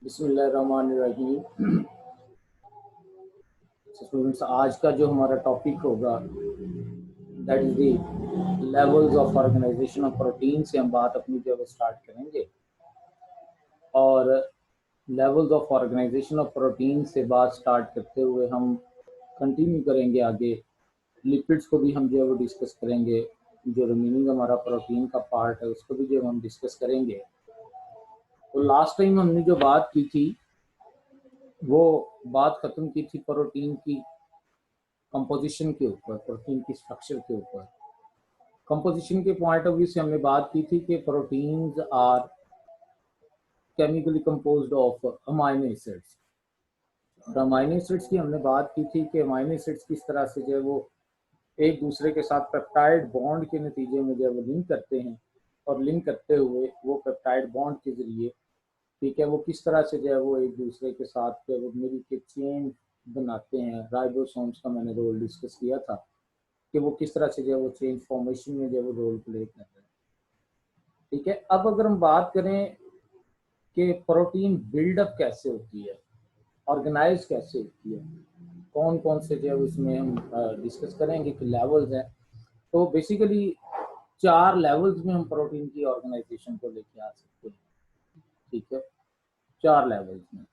बिस्मिल्लाहिर्रहमानिर्रहीम। स्टूडेंट्स, आज का जो हमारा टॉपिक होगा that is the levels of organisation of protein से हम बात अपनी जो है वो स्टार्ट करेंगे। और levels of organisation of protein से बात स्टार्ट करते हुए हम कंटिन्यू करेंगे आगे। लिपिड्स को भी हम जो है वो डिस्कस करेंगे। जो रिमेनिंग हमारा प्रोटीन का पार्ट है उसको भी जो हम डिस्कस करेंगे। तो लास्ट टाइम हमने जो बात की थी वो बात खत्म की थी प्रोटीन की कंपोजिशन के ऊपर, प्रोटीन की स्ट्रक्चर के ऊपर। कंपोजिशन के पॉइंट ऑफ व्यू से हमने बात की थी कि proteins are chemically composed of amino acids. और अमाइनो एसिड्स की हमने बात की थी कि अमाइनो एसिड्स किस तरह से जो है वो एक दूसरे के साथ पेप्टाइड बॉन्ड के नतीजे में जो है वो लिंक करते हैं, और लिंक करते हुए वो पेप्टाइड बॉन्ड के जरिए, ठीक है, वो किस तरह से जो है वो एक दूसरे के साथ जो है वो मिल के चेन बनाते हैं। राइबोसोम्स का मैंने रोल डिस्कस किया था कि वो किस तरह से जो है वो चेन फॉर्मेशन में जो है वो रोल प्ले कर रहे हैं। ठीक है, अब अगर हम बात करें कि प्रोटीन बिल्डअप कैसे होती है, ऑर्गेनाइज कैसे होती है, कौन कौन से जो है इसमें हम डिस्कस करेंगे कि लेवल्स हैं। तो बेसिकली 4 लेवल्स में हम प्रोटीन की ऑर्गेनाइजेशन को लेके आ सकते हैं। ठीक है, 4 लेवल्स में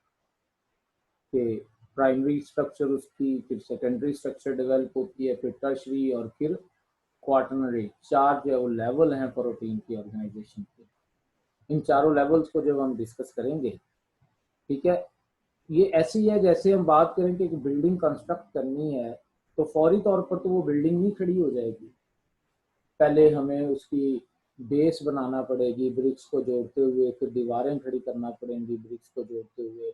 कि प्राइमरी स्ट्रक्चर उसकी, फिर सेकेंडरी स्ट्रक्चर डेवलप होती है, फिर टर्शरी, और फिर क्वार्टनरी। 4 जो है वो लेवल हैं प्रोटीन की ऑर्गेनाइजेशन के। इन चारों लेवल्स को जब हम डिस्कस करेंगे, ठीक है, ये ऐसी है जैसे हम बात करेंगे कि बिल्डिंग कंस्ट्रक्ट करनी है तो फौरी तौर पर तो वो बिल्डिंग नहीं खड़ी हो जाएगी। पहले हमें उसकी बेस बनाना पड़ेगी ब्रिक्स को जोड़ते हुए, फिर दीवारें खड़ी करना पड़ेंगी ब्रिक्स को जोड़ते हुए,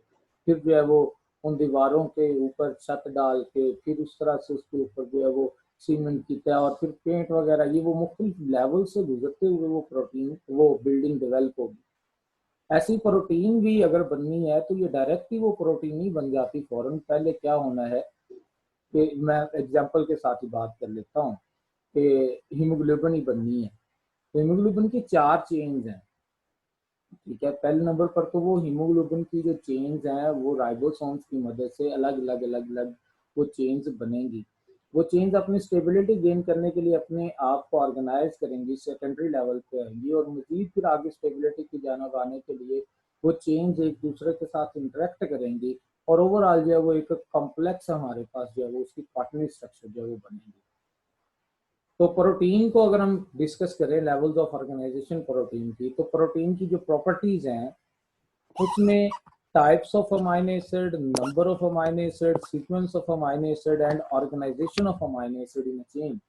फिर जो है वो उन दीवारों के ऊपर छत डाल के फिर उस तरह से उसके ऊपर जो है वो सीमेंट की तय और फिर पेंट वगैरह, ये वो मुख्तलिफ लेवल से गुजरते हुए वो प्रोटीन, वो बिल्डिंग डेवलप होगी। ऐसी प्रोटीन भी अगर बननी है तो ये डायरेक्ट ही वो प्रोटीन नहीं बन जाती फौरन। पहले क्या होना है कि मैं एग्जांपल के साथ ही बात कर लेता हूँ कि हीमोग्लोबिन ही बननी है। तो हीमोग्लोबिन की 4 चेन्स हैं। ठीक है, पहले नंबर पर तो वो हीमोग्लोबिन की जो चेन्स हैं वो राइबोसोम्स की मदद से अलग अलग वो चेन्स बनेंगी। वो चेन्स अपनी स्टेबिलिटी गेन करने के लिए अपने आप को ऑर्गेनाइज करेंगी, सेकेंडरी लेवल पे आएंगी, और मजीद फिर आगे स्टेबिलिटी की जानब आने के लिए वो चेन्स एक दूसरे के साथ इंटरेक्ट करेंगी, और ओवरऑल जो है वो एक कॉम्प्लेक्स हमारे पास जो है वो उसकी क्वार्टरनरी स्ट्रक्चर जो है वो बनेगी। तो प्रोटीन को अगर हम डिस्कस करें लेवल्स ऑफ ऑर्गेनाइजेशन प्रोटीन की, तो प्रोटीन की जो प्रॉपर्टीज हैं उसमें types of amino acid, number of amino acid, sequence of amino acid and organisation of amino acid in chain,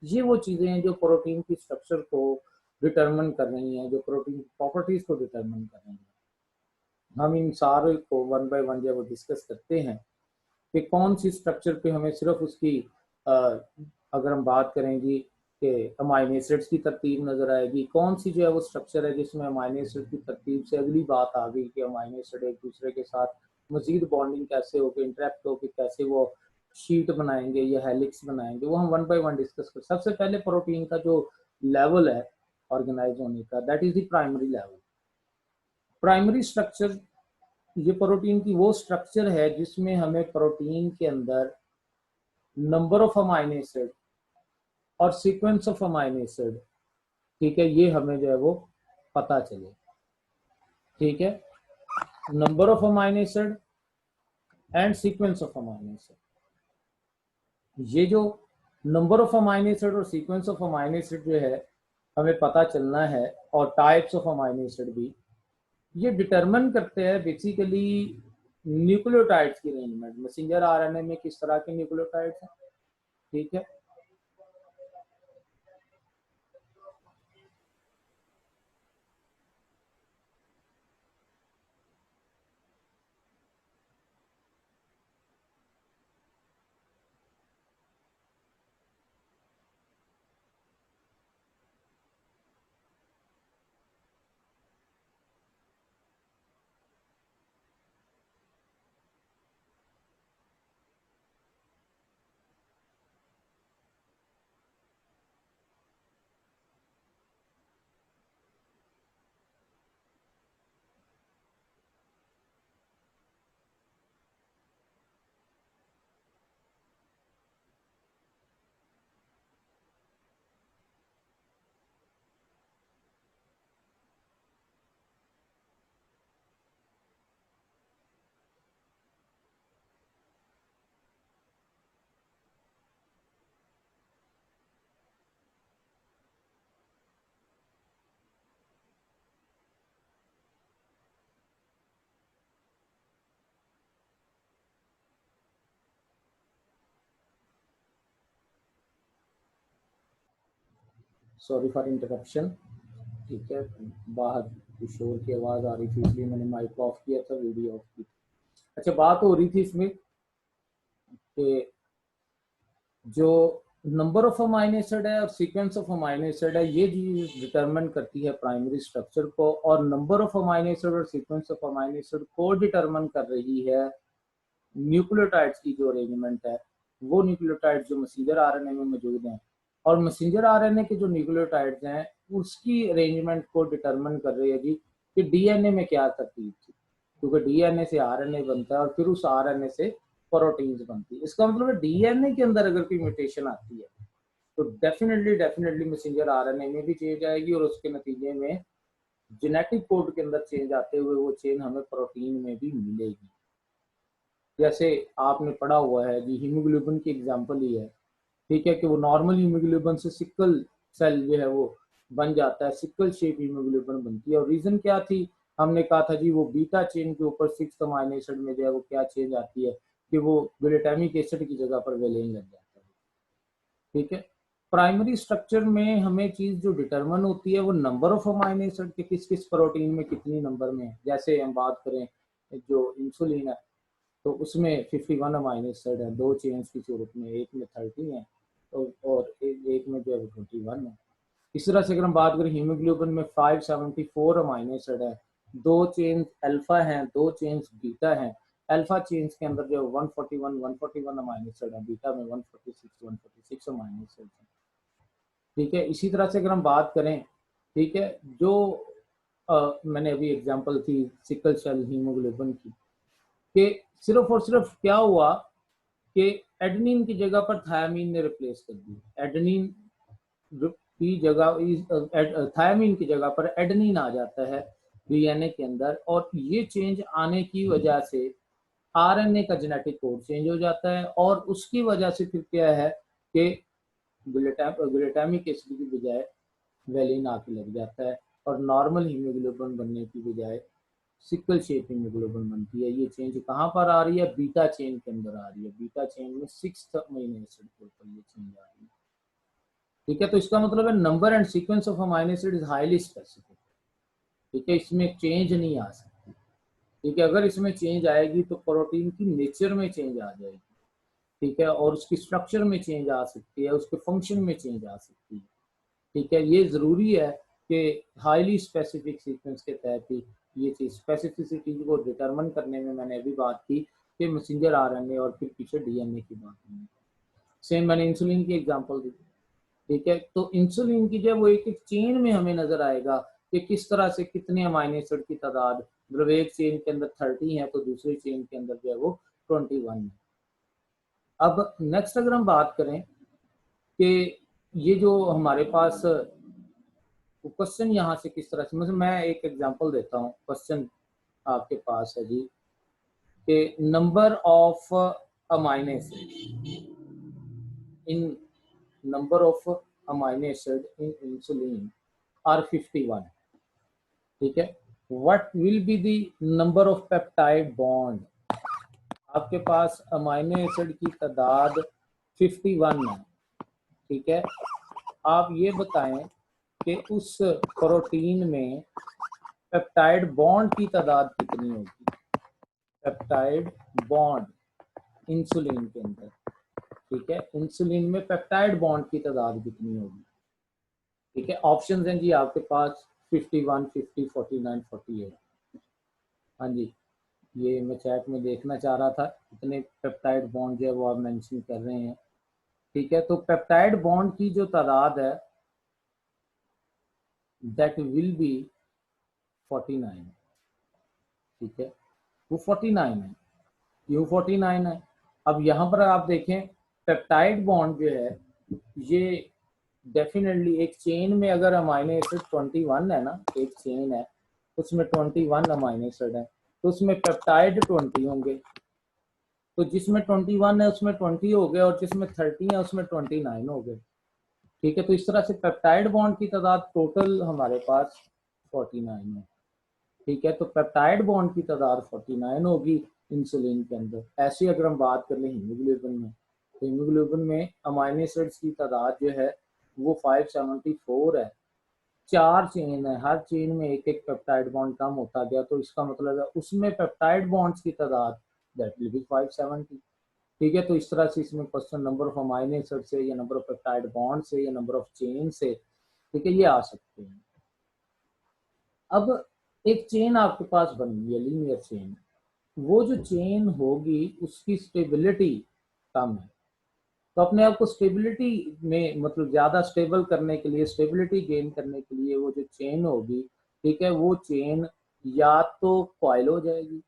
ये वो चीजें हैं जो प्रोटीन की स्ट्रक्चर को डिटरमिन कर रही हैं, जो प्रोटीन की प्रॉपर्टीज को डिटरमिन कर रही हैं। हम इन सारे को वन बाय वन जब डिस्कस करते हैं कि कौन सी स्ट्रक्चर पे हमें सिर्फ उसकी अगर हम बात करेंगे कि अमाइनो एसिड्स की तरतीब नजर आएगी, कौन सी जो है वो स्ट्रक्चर है जिसमें अमाइनो एसिड की तरतीब से अगली बात आ गई कि अमाइनो एसिड एक दूसरे के साथ मजीद बॉन्डिंग कैसे होकर इंटरेक्ट होकर कैसे वो शीट बनाएंगे या हेलिक्स बनाएंगे, वो हम वन बाय वन डिस्कस कर। सबसे पहले प्रोटीन का जो लेवल है ऑर्गेनाइज होने का, that is the primary level. Primary structure, ये प्रोटीन की वो स्ट्रक्चर है जिसमें हमें प्रोटीन के अंदर नंबर ऑफ अमाइनो एसिड और सीक्वेंस ऑफ अमाइनो एसिड, ठीक है, ये हमें जो है वो पता चले। ठीक है, number of amino acid and sequence of amino acid, ये जो नंबर ऑफ अमाइनो एसिड और सीक्वेंस ऑफ अमाइनो एसिड जो है हमें पता चलना है, और टाइप्स ऑफ अमाइनो एसिड भी, ये डिटरमिन करते हैं बेसिकली न्यूक्लियोटाइड्स की अरेंजमेंट। मैसेंजर आरएनए में किस तरह के न्यूक्लियोटाइड्स हैं, ठीक है। Sorry for interruption. ठीक है, बाहर शोर की आवाज़ आ रही थी इसलिए मैंने माइक ऑफ किया था, वीडियो ऑफ की। अच्छा, बात हो रही थी इसमें कि जो नंबर ऑफ अमाइनो एसिड है और सीक्वेंस ऑफ अमाइनो एसिड है, ये चीज डिटरमिन करती है प्राइमरी स्ट्रक्चर को, और नंबर ऑफ अमाइनो एसिड और सीक्वेंस ऑफ अमाइनो एसिड को डिटरमिन कर रही है न्यूक्लियोटाइड्स की जो अरेंजमेंट है, वो न्यूक्लियोटाइड्स जो मैसेंजर आरएनए में मौजूद हैं, और मैसेंजर आरएनए के जो न्यूक्लियोटाइड्स हैं उसकी अरेंजमेंट को डिटरमिन कर रही है जी कि डीएनए में क्या तरतीब थी, क्योंकि डीएनए से आरएनए बनता है और फिर उस आरएनए से प्रोटीन्स बनती है। इसका मतलब है डीएनए के अंदर अगर कोई म्यूटेशन आती है तो डेफिनेटली मैसेंजर आरएनए में भी चेंज आएगी, और उसके नतीजे में जेनेटिक कोड के अंदर चेंज आते हुए वो चेंज हमें प्रोटीन में भी मिलेगी। जैसे आपने पढ़ा हुआ है जी, हीमोग्लोबिन की एग्जांपल ही है, ठीक है, कि वो नॉर्मल हीमोग्लोबिन से सिकल सेल जो है वो बन जाता है, सिकल शेप हीमोग्लोबिन बनती है। और रीजन क्या थी, हमने कहा था जी वो बीटा चेन के ऊपर 6 अमाइनो एसिड में जो है वो क्या चेंज आती है कि वो ग्लूटामिक एसिड की जगह पर वेलिन लग जाता है। ठीक है, प्राइमरी स्ट्रक्चर में हमें चीज जो डिटरमिन होती है वो नंबर ऑफ अमाइनो एसिड के किस किस प्रोटीन में कितनी नंबर में है। जैसे हम बात करें जो इंसुलिन है तो उसमें 51 अमाइनो एसिड है, 2 चेन्स की सूरत में, एक में 30 है और एक में जो है 21 है। इस तरह से अगर हम बात करें हीमोग्लोबिन में 574 अमाइनो एसिड है, 2 चेन्स अल्फा हैं, 2 चेन्स बीटा हैं। अल्फा चेन्स के अंदर जो 141 अमाइनो एसिड है, बीटा में 146 अमाइनो एसिड है। ठीक है, इसी तरह से अगर हम बात करें, ठीक है, जो मैंने अभी एग्जांपल थी सिकल सेल हीमोग्लोबिन की, कि सिर्फ और सिर्फ क्या हुआ कि एडेनिन की जगह पर थायमीन ने रिप्लेस कर दी। एडेनिन की जगह थायमीन की जगह पर एडेनिन आ जाता है डीएनए के अंदर, और ये चेंज आने की वजह से आरएनए का जेनेटिक कोड चेंज हो जाता है, और उसकी वजह से फिर क्या है कि ग्लूटामिक एसिड की बजाय वेलिन आके लग जाता है, और नॉर्मल हीमोग्लोबिन बनने की बजाय सिकल शेप हीमोग्लोबिन बनती है। ये चेंज कहाँ पर आ रही है, बीटा चेन के अंदर आ रही है। बीटा चेन में 6 अमीनो एसिड के ऊपर ये चेंज आ रही है। ठीक है, तो इसका मतलब है number and sequence of amino acid is highly specific. ठीक है, इसमें चेंज नहीं आ सकती। ठीक है, अगर इसमें चेंज आएगी तो प्रोटीन की नेचर में चेंज आ जाएगी। ठीक है, और उसकी स्ट्रक्चर में चेंज आ सकती है, उसके फंक्शन में चेंज आ सकती है। ठीक है, ये जरूरी है कि हाईली स्पेसिफिक सीक्वेंस के तहत ही ये चीज, स्पेसिफिसिटी को डिटरमिन करने में मैंने अभी बात की कि मैसेंजर आरएनए और फिर पीछे डीएनए की बात की। सेम मैंने इंसुलिन की एग्जांपल दी। ठीक है, तो इंसुलिन की जब वो एक एक चेन में हमें नजर आएगा कि किस तरह से कितने अमाइनो एसिड की तादाद, मतलब एक चेन के अंदर 30 है तो दूसरी चेन के अंदर जो है वो 21 है। अब नेक्स्ट अगर हम बात करें कि ये जो हमारे पास क्वेश्चन यहाँ से किस तरह से, मतलब मैं एक एग्जांपल देता हूँ। क्वेश्चन आपके पास है जी कि number of amino acid in number of amino acid in insulin are 51। ठीक है, what will be the number of peptide bond. आपके पास अमाइनो एसिड की तादाद 51 है। ठीक है, आप ये बताएं कि उस प्रोटीन में पेप्टाइड बॉन्ड की तादाद कितनी होगी। पेप्टाइड बॉन्ड इंसुलिन के अंदर, ठीक है, इंसुलिन में पेप्टाइड बॉन्ड की तादाद कितनी होगी। ठीक है, ऑप्शंस हैं जी आपके पास 51, 50, 49, 48। हाँ जी, ये मैं चैट में देखना चाह रहा था कितने पेप्टाइड बॉन्ड जो है वो आप मेंशन कर रहे हैं। ठीक है, तो पेप्टाइड बॉन्ड की जो तादाद है दैट विल बी 49। ठीक है, वो 49 है, क्यों 49 है। अब यहाँ पर आप देखें पेप्टाइड बॉन्ड जो है ये डेफिनेटली एक चेन में अगर अमाइनो एसिड 21 है ना, एक चेन है उसमें 21 अमाइनो एसिड है तो उसमें पेप्टाइड 20 होंगे। तो जिसमें 21 है उसमें 20 हो गए, और जिसमें 30 है उसमें 29 हो गए। ठीक है, तो इस तरह से पेप्टाइड बॉन्ड की तादाद टोटल हमारे पास 49 है। ठीक है, तो पेप्टाइड बॉन्ड की तादाद 49 होगी इंसुलिन के अंदर। ऐसे अगर हम बात कर लें हीमोग्लोबिन में, तो हीमोग्लोबिन में अमाइनो एसिड्स की तादाद जो है वो 574 है। 4 चेन है, हर चेन में एक एक पेप्टाइड बॉन्ड कम होता गया, तो इसका मतलब है उसमें पेप्टाइड बॉन्ड्स की तादाद दैट विल बी 570। ठीक है, तो इस तरह से इसमें question number of amino acid से या नंबर ऑफ पेप्टाइड बॉन्ड से या नंबर ऑफ चेन से, ठीक है, ये आ सकते हैं। अब एक चेन आपके पास बनी है, लीनियर चेन, वो जो चेन होगी उसकी स्टेबिलिटी कम है, तो अपने आप को स्टेबिलिटी में मतलब ज्यादा स्टेबल करने के लिए, स्टेबिलिटी गेन करने के लिए वो जो चेन होगी, ठीक है, वो चेन या तो कॉइल हो जाएगी,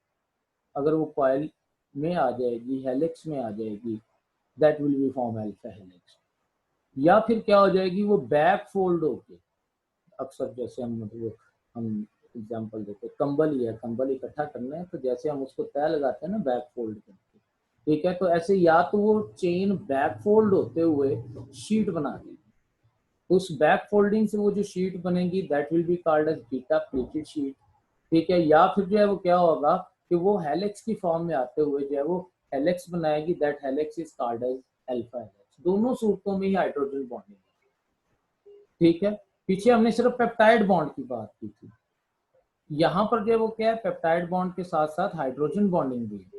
अगर वो कॉइल में आ जाएगी, हेलिक्स में आ जाएगी, that will B form alpha helix, या फिर क्या हो जाएगी, वो बैक फोल्ड होके, अक्सर जैसे हम मतलब हम एग्जांपल देते हैं, कंबल ही है, कंबल इकट्ठा करना है, तो जैसे हम उसको तय लगाते हैं ना बैक फोल्ड करके, ठीक है, तो ऐसे या तो वो चेन बैक फोल्ड होते हुए शीट बना देगी, उस बैक फोल्डिंग से वो जो शीट बनेगी that will be called as beta pleated sheet, ठीक है, या फिर जो है वो क्या होगा कि वो हेलिक्स की फॉर्म में आते हुए जो है वो हेलिक्स बनाएगी, that helix is called as alpha helix. दोनों सूरतों में ही हाइड्रोजन बॉन्डिंग है, ठीक है। पीछे हमने सिर्फ पेप्टाइड बॉन्ड की बात की थी, यहाँ पर जो है वो क्या है, पेप्टाइड बॉन्ड के साथ साथ हाइड्रोजन बॉन्डिंग भी है।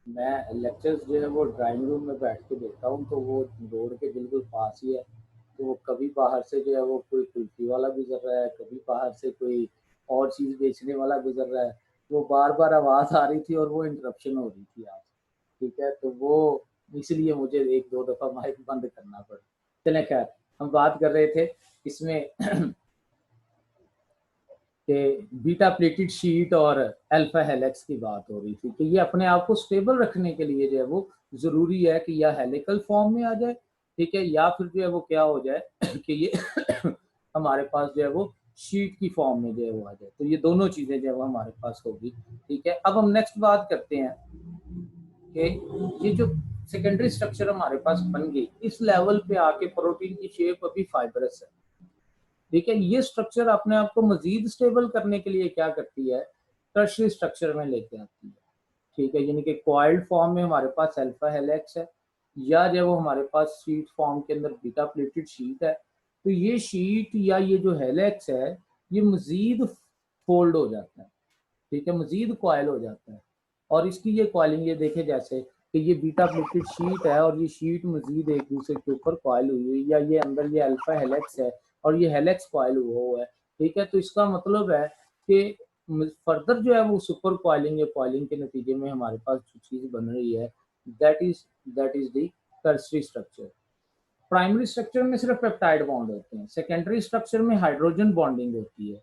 मैं लेक्चर्स जो है वो ड्राइंग रूम में बैठ के देखता हूँ, तो वो रोड के बिल्कुल पास ही है, तो वो कभी बाहर से जो है वो कोई कुल्फी वाला गुजर रहा है, कभी बाहर से कोई और चीज़ बेचने वाला गुजर रहा है, वो बार बार आवाज़ आ रही थी और वो इंटरप्शन हो रही थी आज, ठीक है, तो वो इसलिए मुझे एक दो दफ़ा माइक बंद करना पड़ा। चले खैर, हम बात कर रहे थे इसमें कि बीटा प्लेटेड शीट और अल्फा हेलिक्स की बात हो रही थी, कि ये अपने आप को स्टेबल रखने के लिए जो है वो जरूरी है कि या हेलिकल फॉर्म में आ जाए, ठीक है, या फिर जो है वो क्या हो जाए कि ये हमारे पास जो है वो शीट की फॉर्म में जो है वो आ जाए, तो ये दोनों चीजें जो है वो हमारे पास होगी, ठीक है। अब हम नेक्स्ट बात करते हैं कि ये जो सेकेंडरी स्ट्रक्चर हमारे पास बन गई, इस लेवल पे आके प्रोटीन की शेप अभी फाइबरस है, ठीक है, ये स्ट्रक्चर अपने आप को मजीद स्टेबल करने के लिए क्या करती है, टर्शियरी स्ट्रक्चर में लेके आती है, ठीक है, यानी कि कॉइल्ड फॉर्म में हमारे पास अल्फा हेलिक्स है, या जब वो हमारे पास शीट फॉर्म के अंदर बीटा प्लेटेड शीट है, तो ये शीट या ये जो हेलिक्स है ये मजीद फोल्ड हो जाता है, ठीक है, मजीद कॉइल हो जाता है, और इसकी ये कॉइलिंग ये देखे जैसे कि ये बीटा प्लेटेड शीट है और ये शीट मजीद एक दूसरे के ऊपर कॉइल हुई हुई, या ये अंदर ये अल्फा हेलिक्स है और ये हेलिक्स कॉइल हुआ है, ठीक है, तो इसका मतलब है कि फर्दर जो है वो सुपर कॉइलिंग या कॉइलिंग के नतीजे में हमारे पास जो चीज बन रही है that is that is the tertiary structure. Primary structure में सिर्फ पेप्टाइड बॉन्ड होते हैं, सेकेंडरी स्ट्रक्चर में हाइड्रोजन बॉन्डिंग होती है,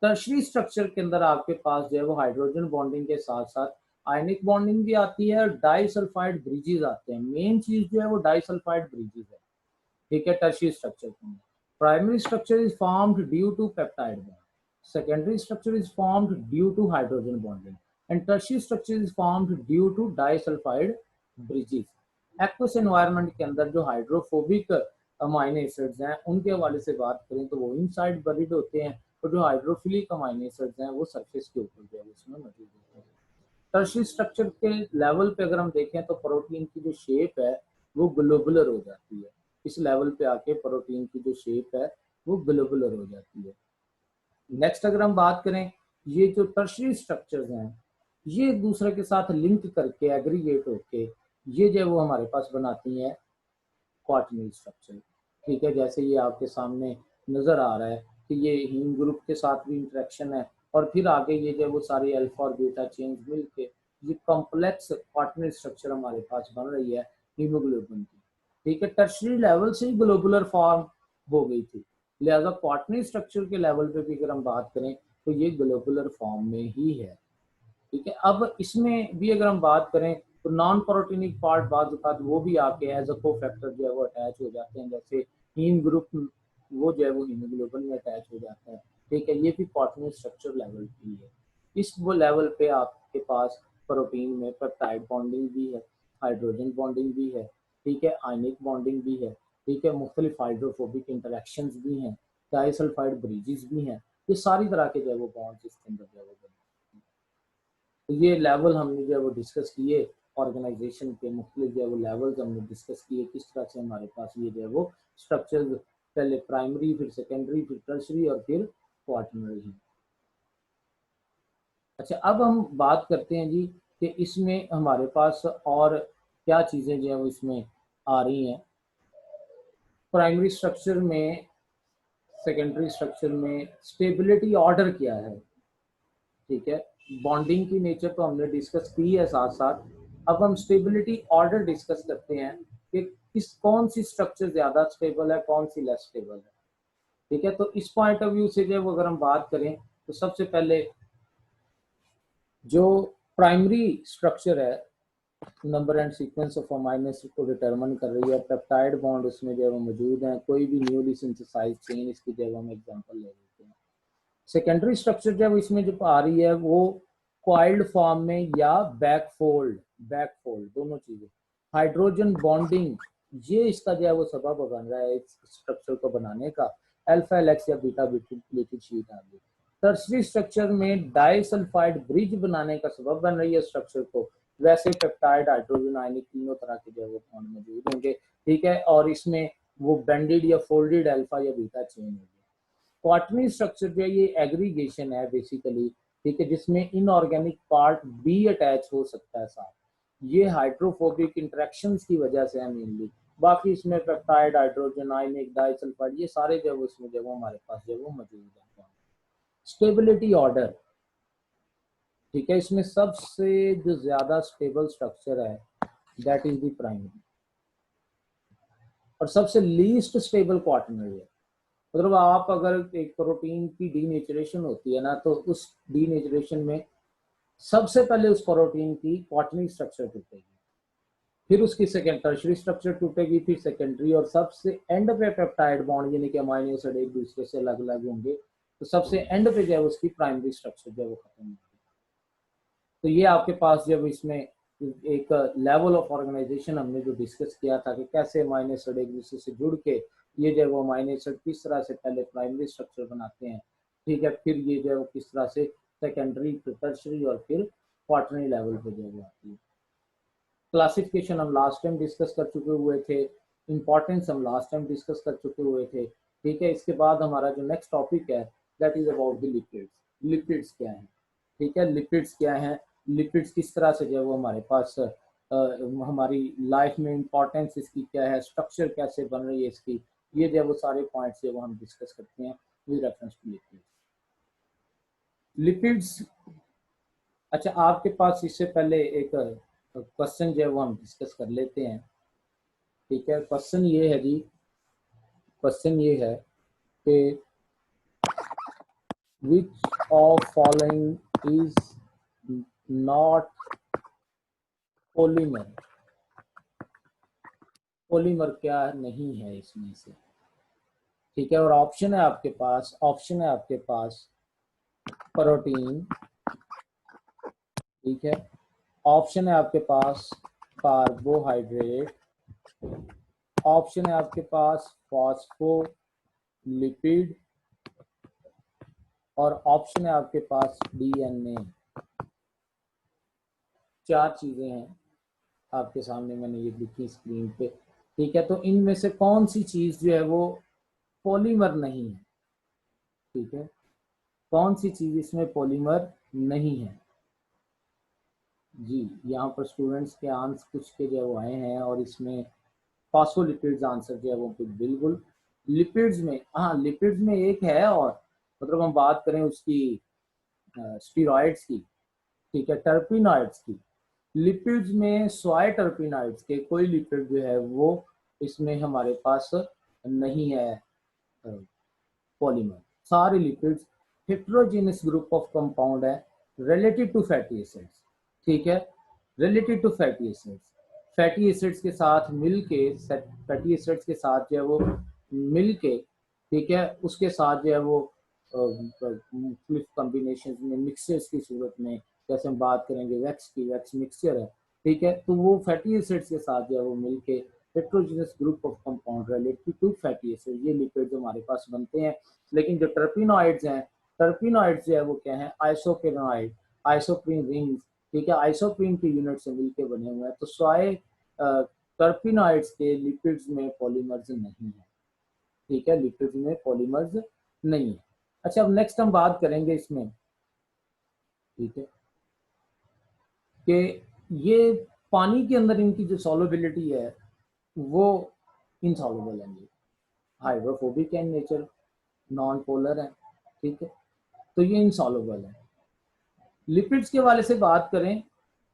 टर्शरी स्ट्रक्चर के अंदर आपके पास जो है वो हाइड्रोजन बॉन्डिंग के साथ साथ आयनिक बॉन्डिंग भी आती है और डाइसल्फाइड ब्रिजेस आते हैं, मेन चीज जो है वो डाइसल्फाइड ब्रिजेस है, ठीक है, टर्शरी स्ट्रक्चर के अंदर। Primary structure is formed due to peptide bond, secondary structure is formed due to hydrogen bonding, and tertiary structure is formed due to disulphide bridges. Aqueous environment के अंदर जो hydrophobic amino acids हैं उनके हवाले से बात करें तो वो इनसाइड बरीड होते हैं, और जो हाइड्रोफिलिक अमाइनो एसिड्स हैं वो सरफेस के ऊपर जो है उसमें मौजूद होते हैं। टर्शियरी स्ट्रक्चर के लेवल पे अगर हम देखें तो प्रोटीन की जो शेप है वो ग्लोबुलर हो जाती है, इस लेवल पे आके प्रोटीन की जो शेप है वो ग्लोबुलर हो जाती है। नेक्स्ट अगर हम बात करें, ये जो टर्शियरी स्ट्रक्चर्स हैं ये एक दूसरे के साथ लिंक करके एग्रीगेट होके ये जो वो हमारे पास बनाती हैं क्वाटरनरी स्ट्रक्चर, ठीक है, जैसे ये आपके सामने नजर आ रहा है कि ये हीम ग्रुप के साथ भी इंटरेक्शन है, और फिर आगे ये जो वो सारी अल्फा और बीटा चेंज मिलके ये कॉम्प्लेक्स क्वार्टरनरी स्ट्रक्चर हमारे पास बन रही है हीमोग्लोबिन की। ठीक है, टर्शरी लेवल से ही ग्लोबुलर फॉर्म हो गई थी, लिहाजा क्वार्टरनरी स्ट्रक्चर के लेवल पे भी अगर हम बात करें तो ये ग्लोबुलर फॉर्म में ही है। ठीक है, अब इसमें भी अगर हम बात करें तो नॉन प्रोटीनिक पार्ट बाज़ औक़ात वो भी आके एज अ कोफैक्टर जो है वो अटैच हो जाते हैं, जैसे हीम ग्रुप वो जो है वो हीमोग्लोबिन में अटैच हो जाता है। ठीक है, ये भी क्वार्टरनरी स्ट्रक्चर लेवल की है। इस वो लेवल पे आपके पास प्रोटीन में पेप्टाइड बॉन्डिंग भी है, हाइड्रोजन बॉन्डिंग भी है, ठीक है, आयनिक बॉन्डिंग भी है, ठीक है, मुख्तलिफ हाइड्रोफोबिक इंटरेक्शंस भी हैं, डाइसल्फाइड ब्रिजेस भी हैं। ये सारी तरह के जो है वो बॉन्ड्स इसके अंदर जो है वो बनते हैं। तो ये लेवल हमने जो है वो डिस्कस किए, ऑर्गेनाइजेशन के मुख्तलिफ जो है वो लेवल्स हमने डिस्कस किए, किस तरह से हमारे पास ये जो है वो स्ट्रक्चर पहले प्राइमरी, फिर सेकेंडरी, फिर टर्शरी और फिर क्वार्टरनरी है। अच्छा, अब हम बात करते हैं जी कि इसमें हमारे पास और क्या चीज़ें जो है वो इसमें आ रही हैं प्राइमरी स्ट्रक्चर में, सेकेंडरी स्ट्रक्चर में स्टेबिलिटी ऑर्डर क्या है। ठीक है, बॉन्डिंग की नेचर तो हमने डिस्कस की है, साथ साथ अब हम स्टेबिलिटी ऑर्डर डिस्कस करते हैं कि कौन सी स्ट्रक्चर ज़्यादा स्टेबल है, कौन सी लेस स्टेबल है। ठीक है, तो इस पॉइंट ऑफ व्यू से जो अगर हम बात करें तो सबसे पहले जो प्राइमरी स्ट्रक्चर है, number and sequence of amino acid को डिटरमिन कर रही है, पेप्टाइड बॉन्ड उसमें जो है वो मौजूद हैं, कोई भी न्यूली सिंथेसाइज चेन, इसकी जब हम एग्जांपल ले लेते हैं। सेकेंडरी स्ट्रक्चर जब इसमें जो आ रही है वो कॉइल्ड फॉर्म में या बैक फोल्ड दोनों चीजें, हाइड्रोजन बॉन्डिंग, ये इसका जो है वो सबब बन रहा है इस स्ट्रक्चर को बनाने का, अल्फा एलेक्स या बीटा लिपिड शीट आ गई। टर्सरी स्ट्रक्चर में डाइसल्फाइड ब्रिज बनाने का सबब बन रही है स्ट्रक्चर को, वैसे पेप्टाइड, हाइड्रोजन, आयनिक तीनों तरह के जो है वो बॉन्ड मौजूद होंगे। ठीक है, और इसमें वो बेंडेड या फोल्डेड अल्फा या बीटा चेन होगी। क्वार्टरनरी स्ट्रक्चर जो है ये एग्रीगेशन है बेसिकली, ठीक है, जिसमें इनऑर्गेनिक पार्ट भी अटैच हो सकता है साथ, ये हाइड्रोफोबिक इंटरेक्शंस की वजह से है मेनली। बाकी इसमें पेप्टाइड, हाइड्रोजन, आयनिक, डाइसल्फाइड, ये सारे जो है इसमें जो हमारे पास जो वो मौजूद है। स्टेबिलिटी ऑर्डर, ठीक है, इसमें सबसे जो ज्यादा स्टेबल स्ट्रक्चर है दैट इज द प्राइमरी, और सबसे लीस्ट स्टेबल क्वार्टरनरी है। मतलब आप अगर एक प्रोटीन की डीनेचुरेशन होती है ना, तो उस डीनेचुरेशन में सबसे पहले उस प्रोटीन की क्वार्टरनरी स्ट्रक्चर टूटेगी, फिर उसकी सेकेंड टर्शरी स्ट्रक्चर टूटेगी, फिर सेकेंडरी, और सबसे एंड पे पेप्टाइड बॉन्ड यानी कि अमाइनो एसिड एक दूसरे से अलग अलग होंगे, तो सबसे एंड पे जो है उसकी प्राइमरी स्ट्रक्चर जो है वो खत्म होगी। तो ये आपके पास जब इसमें एक लेवल ऑफ ऑर्गेनाइजेशन हमने जो डिस्कस किया था कि कैसे अमाइनो एसिड एक दूसरे से जुड़ के ये जो है वो अमाइनो एसिड किस तरह से पहले प्राइमरी स्ट्रक्चर बनाते हैं, ठीक है, फिर ये जो है वो किस तरह से सेकेंडरी, फिर टर्शरी और फिर क्वार्टरनरी लेवल पे जो है वो आती है। क्लासिफिकेशन हम लास्ट टाइम डिस्कस कर चुके हुए थे, इंपॉर्टेंस हम लास्ट टाइम डिस्कस कर चुके हुए थे। ठीक है, इसके बाद हमारा जो नेक्स्ट टॉपिक है that is about the lipids. Lipids क्या है, ठीक है, लिपिड्स क्या है, लिपिड्स किस तरह से जो है वो हमारे पास हमारी लाइफ में इंपॉर्टेंस इसकी क्या है, स्ट्रक्चर कैसे बन रही है इसकी, ये जो है वो सारे पॉइंट्स जो वो हम डिस्कस करते हैं with reference to lipids. Lipids, अच्छा, आपके पास इससे पहले एक क्वेश्चन जो है वो हम डिस्कस कर लेते हैं। ठीक है, क्वेश्चन ये है जी, क्वेश्चन ये है कि which of following is not polymer, polymer क्या नहीं है इसमें से। ठीक है, और ऑप्शन है आपके पास, ऑप्शन है आपके पास प्रोटीन, ठीक है, ऑप्शन है आपके पास कार्बोहाइड्रेट, ऑप्शन है आपके पास फॉस्फोलिपिड, और ऑप्शन है आपके पास डीएनए। चार चीजें हैं आपके सामने, मैंने ये लिखी स्क्रीन पे। ठीक है, तो इनमें से कौन सी चीज जो है वो पॉलीमर नहीं है। ठीक है, कौन सी चीज इसमें पॉलीमर नहीं है जी। यहाँ पर स्टूडेंट्स के आंसर कुछ के जो आए हैं, और इसमें फॉस्फोलिपिड्स आंसर जो है वो बिल्कुल लिपिड्स में, हाँ लिपिड्स में एक है, और मतलब हम बात करें उसकी स्टीरॉइड्स की, ठीक है, टर्पिनॉइड्स की। लिपिड्स में स्वाय टर्पिनॉइड्स के कोई लिपिड जो है वो इसमें हमारे पास नहीं है पॉलीमर। सारे lipids heterogeneous group of compound है रिलेटेड टू फैटी एसिड्स, ठीक है, related to fatty acids. Fatty acids के साथ मिलके, फैटी एसिड्स के साथ जो है वो मिलके, ठीक है, उसके साथ जो है वो मुख्तलिफ कॉम्बिनेशन में मिक्सचर्स की सूरत में, जैसे हम बात करेंगे वैक्स की, वैक्स मिक्सचर है, ठीक है, तो वो फैटी एसिड्स के साथ जो है वो मिलके heterogeneous group of compound related to fatty acid, ये लिपिड हमारे पास बनते हैं। लेकिन जो टर्पिनॉइड्स हैं, टर्पिनॉइड्स जो है वो क्या है, आइसोप्रेनॉइड, आइसोप्रीन रिंग्स, ठीक है, आइसोप्रीन के यूनिट से मिलके बने हुए हैं। तो स्वाय टर्पिनॉइड्स के लिपिड्स में पॉलीमर्स नहीं है, ठीक है, लिपिड्स में पॉलीमर्स नहीं है। अच्छा, अब नेक्स्ट हम बात करेंगे इसमें, ठीक है, कि ये पानी के अंदर इनकी जो सॉल्युबिलिटी है वो इनसॉल्युबल है, हाइड्रोफोबिक है नेचर, नॉन पोलर है, ठीक है, तो ये इनसॉल्युबल है। लिपिड्स के वाले से बात करें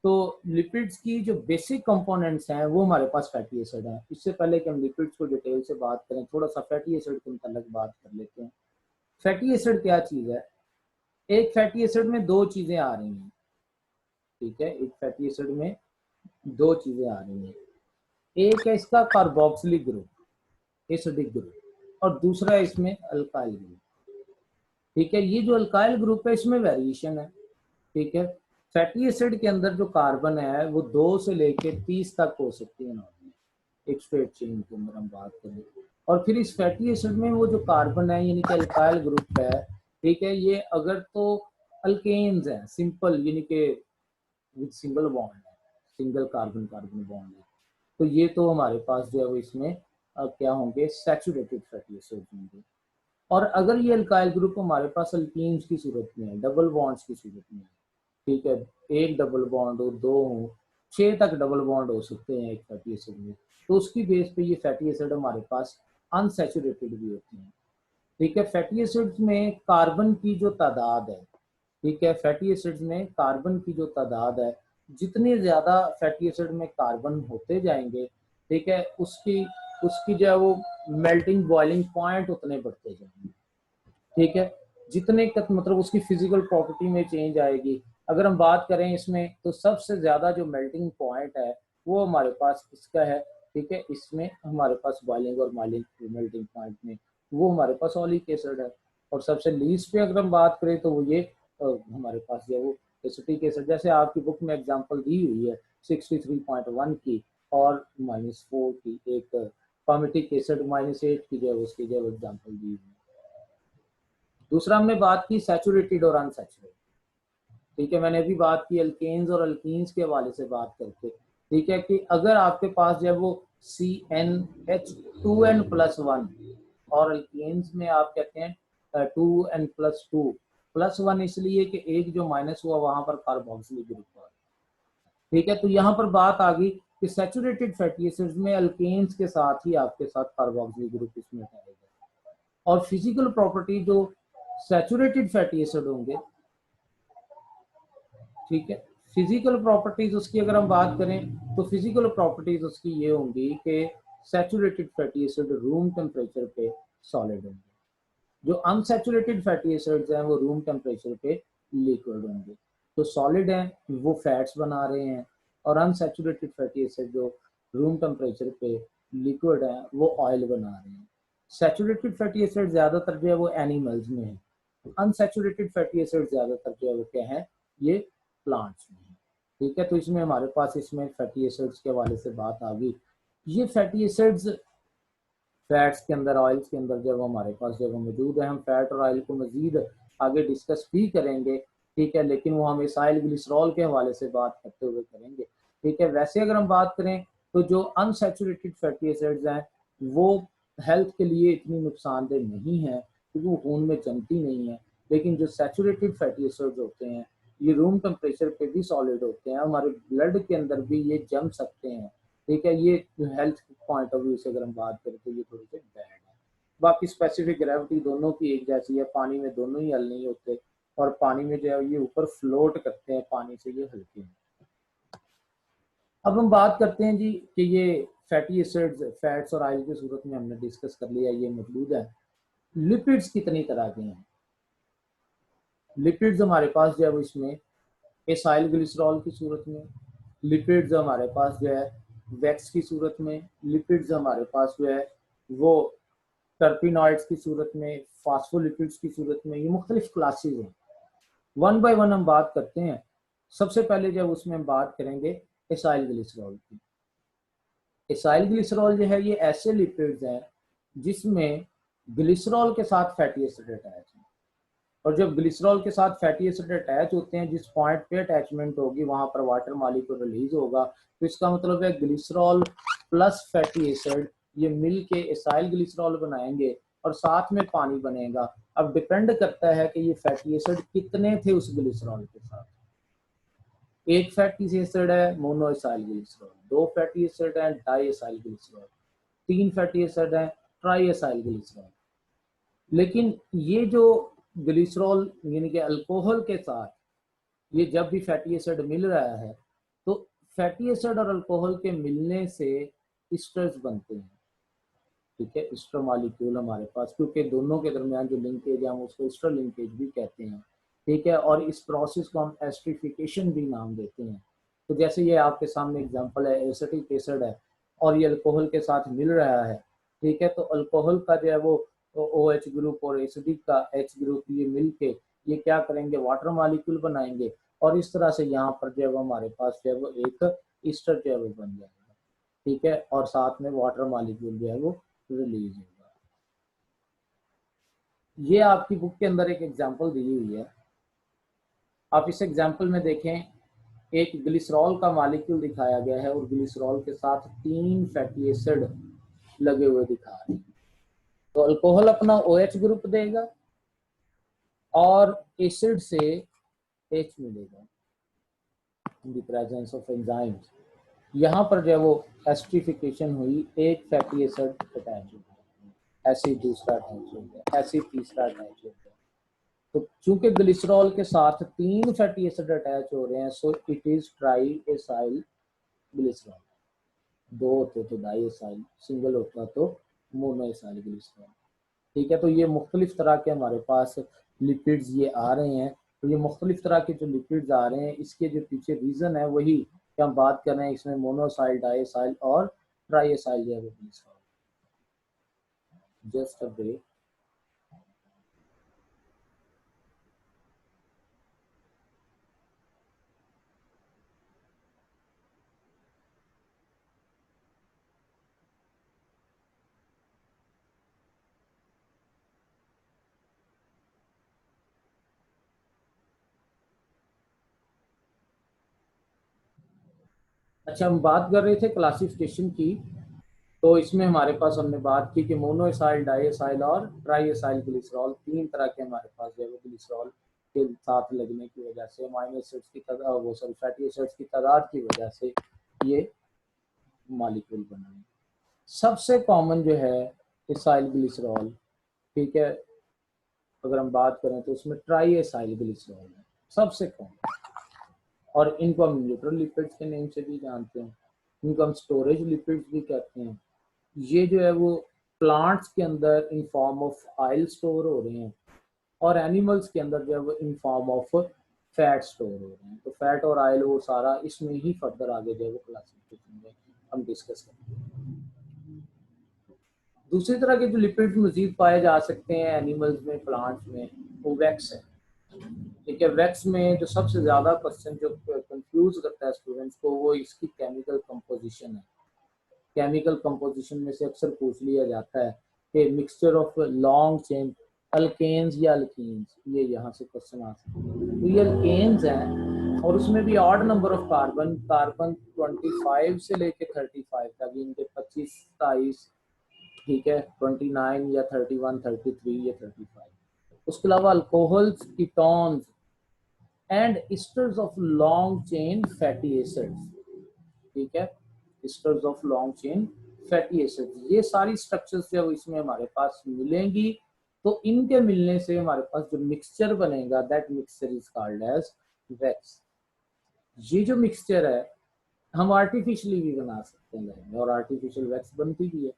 तो लिपिड्स की जो बेसिक कंपोनेंट्स हैं वो हमारे पास फैटी एसिड है। इससे पहले कि हम लिपिड्स को डिटेल से बात करें, थोड़ा सा फैटी एसिड के मतलब बात कर लेते हैं। फैटी एसिड क्या चीज़ है? एक फैटी एसिड में दो चीज़ें आ रही हैं, ठीक है, एक फैटी एसिड में दो चीज़ें आ रही हैं। एक है इसका कार्बोक्सिलिक ग्रुप, एसिडिक ग्रुप, और दूसरा है इसमें अल्काइल ग्रुप, ठीक है। ये जो अल्काइल ग्रुप है इसमें वेरिएशन है, ठीक है। फैटी एसिड के अंदर जो कार्बन है वो 2 से लेके 30 तक हो सकती है नॉर्मली, एक स्ट्रेट चेन के अंदर हम बात करें। और फिर इस फैटी एसिड में वो जो कार्बन है यानी कि अल्काइल ग्रुप है, ठीक है, ये अगर तो अल्केन्स है सिंपल, यानी कि विद सिंगल बॉन्ड है, सिंगल कार्बन कार्बन बॉन्ड है, तो ये तो हमारे पास जो है वो इसमें क्या होंगे, सैचुरेटेड फैटी एसिड होंगे। और अगर ये अल्काइल ग्रुप हमारे पास अल्कीन्स की सूरत में है, डबल बॉन्ड्स की सूरत में है, ठीक है, एक डबल बॉन्ड हो, दो हो, 6 तक डबल बॉन्ड हो सकते हैं एक फैटी एसिड में, तो उसकी बेस पे ये फैटी एसिड हमारे पास अनसैचुरेटेड भी होते हैं, ठीक है। फैटी एसिड्स में कार्बन की जो तादाद है, ठीक है, फैटी एसिड्स में कार्बन की जो तादाद है, जितने ज्यादा फैटी एसिड में कार्बन होते जाएंगे, ठीक है, उसकी उसकी जो है वो मेल्टिंग बॉइलिंग पॉइंट उतने बढ़ते जाएंगे, ठीक है। जितने मतलब उसकी फिजिकल प्रॉपर्टी में चेंज आएगी। अगर हम बात करें इसमें तो सबसे ज्यादा जो मेल्टिंग पॉइंट है वो हमारे पास इसका है, ठीक है, इसमें हमारे पास बॉइलिंग और माइलिंग मेल्टिंग पॉइंट में वो हमारे पास ओलिक एसिड है। और सबसे लीस्ट पे अगर हम बात करें तो वो ये हमारे पास जो वो एसिटिक एसिड, जैसे आपकी बुक में एग्जांपल दी हुई है 63.1 की और -4 की, एक पामिटिक एसिड -8 की जो है उसकी जो एग्जांपल दी हुई है। दूसरा हमने बात की सैचुरेटेड और अनसैचुरेटेड, ठीक है, मैंने अभी बात की अल्केन्स और अल्कीन्स के हवाले से बात करके, ठीक है, कि अगर आपके पास जो है वो CnH2n+1 और अल्केन्स में आप कहते हैं 2n+2+1, इसलिए कि एक जो माइनस हुआ वहां पर कार्बोक्सिलिक ग्रुप हुआ, ठीक है। तो यहाँ पर बात आ गई कि सैचुरेटेड फैटी एसिड्स में अल्केन्स के साथ ही आपके साथ कार्बोक्सिलिक ग्रुप इसमें आएगा। और फिजिकल प्रॉपर्टी जो सैचुरेटेड फैटी एसिड होंगे, ठीक है, फिजिकल प्रॉपर्टीज उसकी अगर हम बात करें तो फिजिकल प्रॉपर्टीज उसकी ये होंगी कि saturated fatty acid room temperature पे सॉलिड होंगे, जो अनसैचुरेटेड फैटी एसिड्स हैं वो रूम टेम्परेचर पे लिक्विड होंगे। तो सॉलिड हैं वो फैट्स बना रहे हैं, और अनसैचुरेटेड फैटी एसिड जो रूम टेम्परेचर पे लिक्विड है वो ऑयल बना रहे हैं। सैचुरेटेड फैटी एसिड ज्यादातर जो है वो एनिमल्स में है, अनसैचुरेटेड फैटी एसिड ज्यादातर जो है वो क्या है, ये प्लांट्स में है, ठीक है। तो इसमें हमारे पास इसमें फैटी एसिड्स के हवाले से बात आ गई। ये फैटी एसिड्स फैट्स के अंदर, ऑयल्स के अंदर जब हमारे पास जब मौजूद है, हम फैट और ऑयल को मजीद आगे डिस्कस भी करेंगे, ठीक है, लेकिन वो हम इसाइल ग्लिसरॉल के हवाले से बात करते हुए करेंगे, ठीक है। वैसे अगर हम बात करें तो जो अनसैचुरेटेड फैटी एसिड्स हैं वो हेल्थ के लिए इतनी नुकसानदेह नहीं है क्योंकि वो खून में जमती नहीं है, लेकिन जो सैचुरेटेड फैटी एसिड्स होते हैं ये रूम टेम्परेचर पे भी सॉलिड होते हैं, हमारे ब्लड के अंदर भी ये जम सकते हैं, ठीक है। ये हेल्थ पॉइंट ऑफ व्यू से अगर हम बात करें तो ये थोड़े से बैड है, बाकी स्पेसिफिक ग्रेविटी दोनों की एक जैसी है, पानी में दोनों ही हल नहीं होते, और पानी में जो है ये ऊपर फ्लोट करते हैं, पानी से ये हल्के हैं। अब हम बात करते हैं जी कि ये फैटी एसिड्स, फैट्स और ऑयल की सूरत में हमने डिस्कस कर लिया, ये मौजूद है। लिपिड्स कितनी तरह के हैं? लिपिड्स हमारे पास जो है वो इसमें एसाइल ग्लिसरॉल की सूरत में, लिपिड्स हमारे पास जो है वैक्स की सूरत में, लिपिड्स हमारे पास जो है वो टर्पिनॉइड्स की सूरत में, फास्फोलिपिड्स की सूरत में, ये मुख्तलिफ क्लासेज हैं। वन बाय वन हम बात करते हैं। सबसे पहले जब उसमें हम बात करेंगे एसाइल ग्लिसरॉल की। एसाइल ग्लिसरॉल जो है ये ऐसे लिपिड्स हैं जिसमें ग्लिसरॉल के साथ फैटी एसिड अटैच है, और जब ग्लिसरॉल के साथ फैटी एसिड अटैच होते हैं, जिस पॉइंट पे अटैचमेंट होगी वहां पर वाटर मॉलिक्यूल रिलीज होगा, तो इसका मतलब है ग्लिसरॉल प्लस फैटी एसिड ये मिल के एसाइल ग्लिसरॉल बनाएंगे और साथ में पानी बनेगा। अब डिपेंड करता है कि ये फैटी एसिड कितने थे उस ग्लिसरॉल के साथ। एक फैटी एसिड है मोनो एसाइल ग्लिसरॉल, दो फैटी एसिड है डाई एसाइल ग्लिसरॉल, तीन फैटी एसिड है ट्राई एसाइल ग्लिसरॉल। लेकिन ये जो ग्लिसरॉल यानी कि अल्कोहल के साथ ये जब भी फैटी एसिड मिल रहा है, तो फैटी एसिड और अल्कोहल के मिलने से इस्टर्स बनते हैं, ठीक है, इस्टर मॉलिक्यूल हमारे पास, क्योंकि दोनों के दरमियान जो लिंकेज है हम उसको इस्टर लिंकेज भी कहते हैं, ठीक है। और इस प्रोसेस को हम एस्ट्रिफिकेशन भी नाम देते हैं। तो जैसे ये आपके सामने एग्जांपल है, एसिटिक एसिड है और ये अल्कोहल के साथ मिल रहा है, ठीक है, तो अल्कोहल का जो है वो OH ग्रुप और एसिडिक का H ग्रुप ये मिल के ये क्या करेंगे, वाटर मॉलिक्यूल बनाएंगे, और इस तरह से यहाँ पर जो है हमारे पास जो है वो एक ईस्टर जो है वो बन जाएगा, ठीक है, और साथ में वाटर मॉलिक्यूल जो है वो रिलीज होगा। ये आपकी बुक के अंदर एक एग्जांपल दी हुई है। आप इस एग्जांपल में देखें, एक ग्लिसरॉल का मॉलिक्यूल दिखाया गया है और ग्लिसरॉल के साथ तीन फैटी एसिड लगे हुए दिखा रहे हैं। तो अल्कोहल अपना OH ग्रुप देगा और एसिड से H मिलेगा in the presence of enzymes. यहाँ पर जो है वो एस्ट्रिफिकेशन हुई, एक फैटी एसिड अटैच हो गया, ऐसे दूसरा अटैच हो गया, ऐसे तीसरा अटैच हो गया। तो चूंकि ग्लिसरॉल के साथ तीन फैटी एसिड अटैच हो रहे हैं, so it is try acyl glycerol. दो होते तो डाई एसाइल, सिंगल होता तो मोनो एसाइल ग्लिसरॉल, ठीक है। तो ये मुख्तलिफ तरह के हमारे पास लिपिड्स ये आ रहे हैं। तो ये मुख्तलिफ तरह के जो लिपिड्स आ रहे हैं, इसके जो पीछे रीज़न है वही कि हम बात कर रहे हैं इसमें मोनोसाइल, डाईसाइल और ट्राईसाइल जो है वो ग्लिसरॉल। Just a break. अच्छा, हम बात कर रहे थे क्लासिफिकेशन की। तो इसमें हमारे पास हमने बात की कि मोनोसाइल, डाईसाइल और ट्राईसाइल ग्लिसरॉल, तीन तरह के हमारे पास जो है वो ग्लिसरॉल के साथ लगने की वजह से, अमीनो एसिड्स की तादाद, वो सॉरी फैटी एसिड्स की तादाद की वजह से ये मॉलिक्यूल बना है। सबसे कॉमन जो है एसाइल ग्लिसरॉल, ठीक है, अगर हम बात करें तो उसमें ट्राई एसाइल ग्लिसरॉल है सबसे कॉमन, और इनको हम न्यूट्रल लिपिड्स के नेम से भी जानते हैं, इनको हम स्टोरेज लिपिड्स भी कहते हैं। ये जो है वो प्लांट्स के अंदर in form of oil store हो रहे हैं, और एनिमल्स के अंदर जो है वो in form of fat store हो रहे हैं। तो फैट और ऑयल वो सारा इसमें ही फर्दर आगे जो है वो क्लासिफिकेशन में हम डिस्कस करेंगे। दूसरी तरह के जो लिपिड्स मजीद पाए जा सकते हैं एनिमल्स में, प्लांट्स में, वो वैक्स है, ठीक है। वैक्स में जो सबसे ज़्यादा क्वेश्चन जो कंफ्यूज करता है स्टूडेंट्स को, वो इसकी केमिकल कंपोजिशन है। केमिकल कंपोजिशन में से अक्सर पूछ लिया जाता है कि mixture of long chain alkanes या अल्कीन्स, ये यहाँ से क्वेश्चन आ सकते हैं। तो ये अल्केन्स हैं और उसमें भी odd number of carbon, carbon 25 से लेके 35 तक, इनके 25, 27, ठीक है, 29 या 31, 33 या 35। उसके अलावा alcohols, ketones and asters of long chain fatty acids, ठीक है, asters of long chain fatty acids, ये सारी स्ट्रक्चर्स जो इसमें हमारे पास मिलेंगी। तो इनके मिलने से हमारे पास जो मिक्सचर बनेगा, that mixture is called as wax. ये जो मिक्सचर है हम आर्टिफिशियली भी बना सकते हैं और आर्टिफिशियल वैक्स बनती भी है।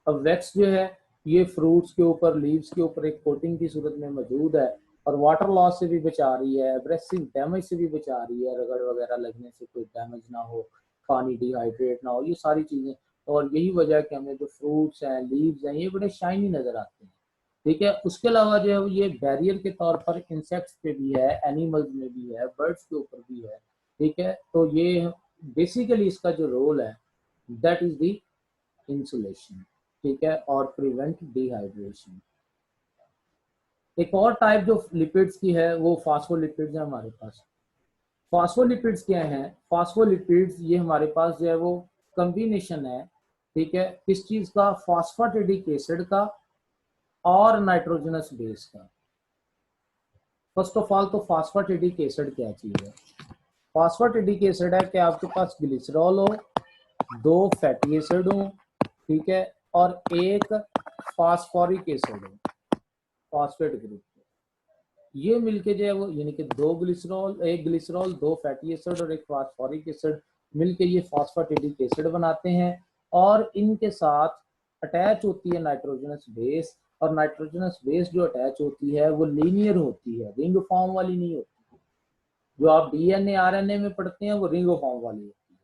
अब वैक्स जो है ये फ्रूट्स के ऊपर, लीव्स के ऊपर एक कोटिंग की सूरत में मौजूद है और वाटर लॉस से भी बचा रही है, एब्रेसिव डैमेज से भी बचा रही है, रगड़ वगैरह लगने से कोई डैमेज ना हो, पानी डिहाइड्रेट ना हो, ये सारी चीजें। और यही वजह है कि हमें जो फ्रूट्स हैं, लीव्स हैं, ये बड़े शाइनी नजर आते हैं। ठीक है, उसके अलावा जो है ये बैरियर के तौर पर इंसेक्ट्स पे भी है, एनिमल्स में भी है, बर्ड्स के ऊपर भी है। ठीक है, तो ये बेसिकली इसका जो रोल है दैट इज द इंसुलेशन। ठीक है, और प्रिवेंट डिहाइड्रेशन। एक और टाइप जो लिपिड्स की है वो फास्फोलिपिड्स है हमारे पास। फास्फोलिपिड्स क्या है? फास्फोलिपिड्स ये हमारे पास जो है वो कॉम्बिनेशन है, ठीक है, किस चीज का? फास्फाटिडिक एसिड का और नाइट्रोजनस बेस का। फर्स्ट ऑफ ऑल तो फास्फाटिडिक एसिड क्या चीज है? फास्फाटिडिक एसिड है कि आपके पास ग्लिसरॉल हो, 2 फैटी एसिड हो, ठीक है, और एक फास्फोरिक एसिड हो, फॉस्फेट ग्रुप। ये मिलके जो है वो यानी कि 2 ग्लिसरॉल, एक ग्लिसरॉल, 2 फैटी एसिड और एक फास्फोरिक एसिड मिलके ये फास्फाटिडिक एसिड बनाते हैं। और इनके साथ अटैच होती है नाइट्रोजनस बेस, और नाइट्रोजनस बेस जो अटैच होती है वो लीनियर होती है, रिंग फॉर्म वाली नहीं होती। जो आप डीएनए आरएनए में पढ़ते हैं वो रिंग फॉर्म वाली होती है।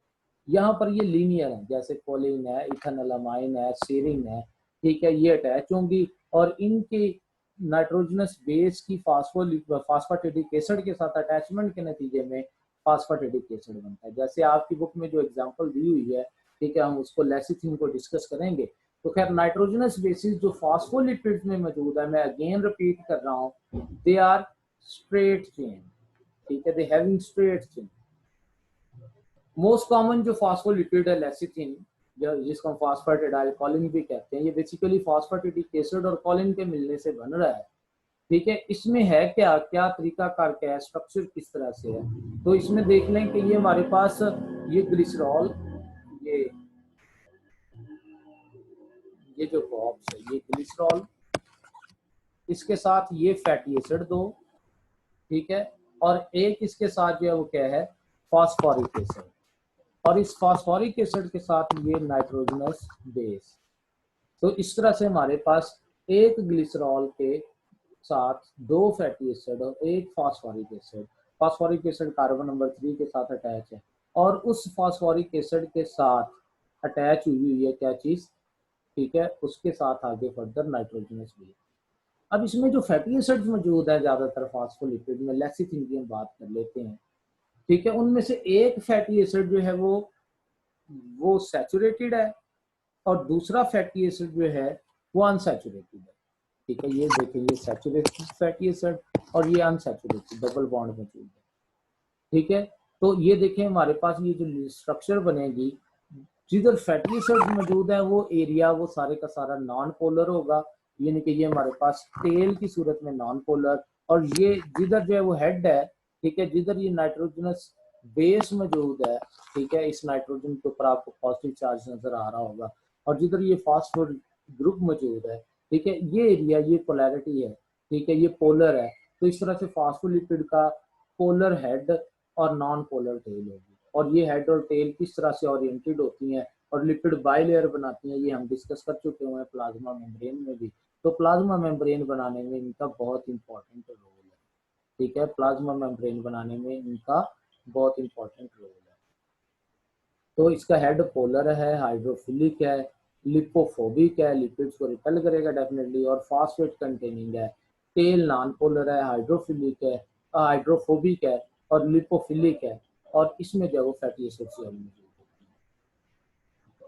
यहाँ पर ये लीनियर है, जैसे कोलिन है, इथेनोलामाइन है, सीरिन है, ठीक है, ये अटैच होंगी और इनके नाइट्रोजनस बेस की फास्फाटिडिक एसिड के साथ अटैचमेंट के नतीजे में फास्फाटिडिक एसिड बनता है। जैसे आपकी बुक में जो एग्जांपल दी हुई है, ठीक है, हम उसको लेसिथिन को डिस्कस करेंगे। तो खैर नाइट्रोजनस बेसिस जो फास्फोलिपिड्स में मौजूद है, मैं अगेन रिपीट कर रहा हूँ, दे आर स्ट्रेट चेन। ठीक है, they having straight chain. Most common जो फास्फोलिपिड है लेसिथिन, जिसको हम फास्फेटिडाइल कॉलिन भी कहते हैं, ये बेसिकली फास्फेटिडिक एसिड और कॉलिन के मिलने से बन रहा है। ठीक है, इसमें है क्या क्या तरीकाकार क्या है, स्ट्रक्चर किस तरह से है? तो इसमें देख लें कि ये हमारे पास ये ग्लिसरॉल, ये जो बॉक्स है ये ग्लिसरॉल, इसके साथ ये फैटी एसिड 2, ठीक है, और एक इसके साथ जो है वो क्या है? Phosphoric acid. और इस फास्फोरिक एसिड के साथ ये नाइट्रोजनस बेस। तो इस तरह से हमारे पास एक ग्लिसरॉल के साथ 2 फैटी एसिड और एक phosphoric acid, phosphoric acid carbon number 3 के साथ अटैच है, और उस फास्फोरिक एसिड के साथ अटैच हुई है क्या चीज? ठीक है, उसके साथ आगे फर्दर नाइट्रोजनस बेस। अब इसमें जो फैटी एसिड्स मौजूद है ज्यादातर फास्फोलिपिड में, लेसिथिन की हम बात कर लेते हैं, ठीक है, उनमें से एक फैटी एसिड जो है वो सैचुरेटेड है और दूसरा फैटी एसिड जो है वो अनसैचुरेटेड है। ठीक है, ये देखें, ये सैचुरेटेड फैटी एसिड और ये अनसैचुरेटेड, डबल बॉन्ड मौजूद है। ठीक है, तो ये देखें हमारे पास ये जो स्ट्रक्चर बनेगी, जिधर फैटी एसिड मौजूद है वो एरिया वो सारे का सारा नॉन पोलर होगा, यानी कि ये हमारे पास टेल की सूरत में नॉन पोलर। और ये जिधर जो है वो हेड है, ठीक है, जिधर ये नाइट्रोजनस बेस मौजूद है, ठीक है, इस नाइट्रोजन के ऊपर आपको पॉजिटिव चार्ज नजर आ रहा होगा, और जिधर ये फास्फोर ग्रुप मौजूद है, ठीक है, ये एरिया ये पोलैरिटी है, ठीक है, ये पोलर है। तो इस तरह से फास्फोलिपिड का पोलर हेड और नॉन पोलर टेल होगी। और ये हेड और टेल किस तरह से ओरिएंटेड होती हैं और लिपिड बाइलेयर बनाती हैं, ये हम डिस्कस कर चुके हुए हैं प्लाज्मा मेम्ब्रेन में भी। तो प्लाज्मा मेम्ब्रेन बनाने में इनका बहुत इंपॉर्टेंट रोल है। ठीक है, प्लाज्मा मेम्ब्रेन बनाने में इनका बहुत इंपॉर्टेंट रोल है। तो इसका हेड पोलर है, हाइड्रोफिलिक है, लिपोफोबिक है, लिपिड्स को रिपेल करेगा डेफिनेटली, और फास्फेट कंटेनिंग है। टेल नॉन पोलर है, हाइड्रोफिलिक है, हाइड्रोफोबिक है और लिपोफिलिक है, और इसमें जो है वो फैटी एसिड्स मौजूद होती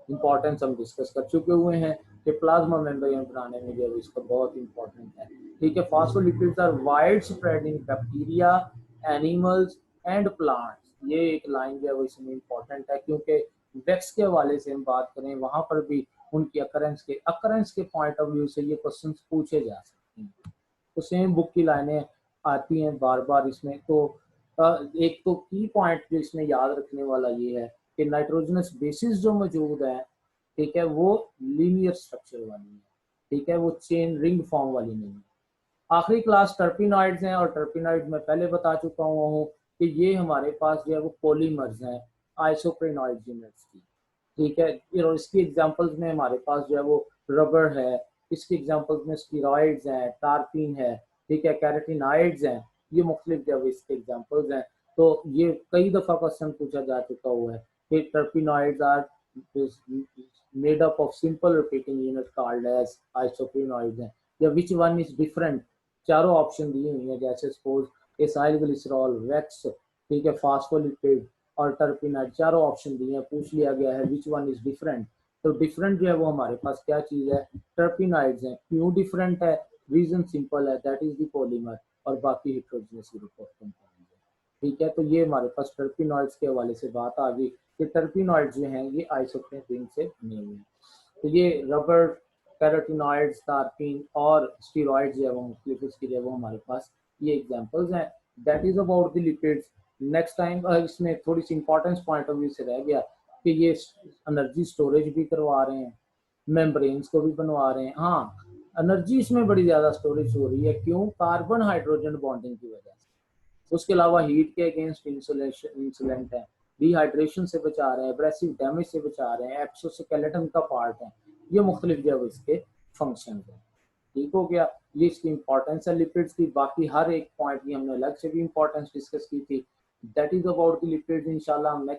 है। इंपॉर्टेंस हम डिस्कस कर चुके हुए हैं कि प्लाज्मा मेम्ब्रेन बनाने में जो है इसका बहुत इंपॉर्टेंट है। ठीक है, phospholipids are wide spread in bacteria, animals and plants. ये एक लाइन जो है वो इसमें इंपॉर्टेंट है, क्योंकि वैक्स के हवाले से हम बात करें वहां पर भी उनकी अकरेंस के पॉइंट ऑफ व्यू से ये क्वेश्चन पूछे जा सकते हैं। तो सेम बुक की लाइनें आती हैं बार बार इसमें। तो एक तो की पॉइंट जो इसमें याद रखने वाला ये है कि नाइट्रोजनस बेसिस जो मौजूद है, ठीक है, वो लीनियर स्ट्रक्चर वाली है, ठीक है, वो चेन रिंग फॉर्म वाली नहीं है। आखिरी क्लास टर्पिनॉइड्स हैं, और टर्पिनॉइड्स में पहले बता चुका हूँ कि ये हमारे पास जो है वो पॉलीमर्स हैं आइसोप्रेनॉइड यूनिट्स की, ठीक है। और इसकी एग्जांपल्स में हमारे पास जो है वो रबर है, इसकी एग्जांपल्स में स्टीरॉइड्स हैं, टार्पिन है, ठीक है, कैरेटिनॉइड्स हैं, ये मुख्तलिफ जो है इसके एग्जांपल्स हैं। तो ये कई दफ़ा क्वेश्चन पूछा जा चुका हुआ है कि terpenoids are made up of simple repeating unit called as isoprenoids हैं, या विच वन इज डिफरेंट। चारों ऑप्शन दिए हुए हैं, जैसे सपोज एसाइल ग्लिसरॉल, वैक्स, ठीक है, फास्फोलिपिड और टर्पिनॉइड, चारों ऑप्शन दिए हैं। पूछ लिया गया है विच वन इज डिफरेंट, तो डिफरेंट जो है वो हमारे पास क्या चीज़ है, टर्पिनॉइड्स हैं। क्यों डिफरेंट है, रीजन सिंपल है, दैट इज द पॉलीमर, और बाकी हेट्रोजेनस ग्रुप ऑफ कंपाउंड है, ठीक है। तो ये हमारे पास टर्पिनॉइड्स के हवाले से बात आ गई कि टर्पिनॉइड्स जो हैं ये आइसोप्रेन रिंग से बने हुए हैं। तो ये रबर, कैरोटिनॉइड्स, टार्पिन और स्टीरॉइड्स जो है वो मुख्तलिफ इसकी जो है वो हमारे पास ये एग्जांपल्स हैं। That is about the lipids. Next time इसमें थोड़ी सी इंपॉर्टेंस पॉइंट ऑफ व्यू से रह गया कि ये एनर्जी स्टोरेज भी करवा रहे हैं, मेम्ब्रेन्स को भी बनवा रहे हैं। हाँ, एनर्जी इसमें बड़ी ज़्यादा स्टोरेज हो रही है, क्यों, कार्बन हाइड्रोजन बॉन्डिंग की वजह से। उसके अलावा हीट के अगेंस्ट इंसुलेंट है, डिहाइड्रेशन से बचा रहे हैं, एब्रेसिव डैमेज से बचा रहे हैं, एक्सोस्केलेटन का पार्ट है, ये मुख्तलिफ जो है इसके फंक्शन है। ठीक हो गया, ये इसकी इंपॉर्टेंस है लिपिड्स की। बाकी हर एक पॉइंट की हमने अलग से भी इंपॉर्टेंस डिस्कस की थी। That is about the lipids. इंशाल्लाह हम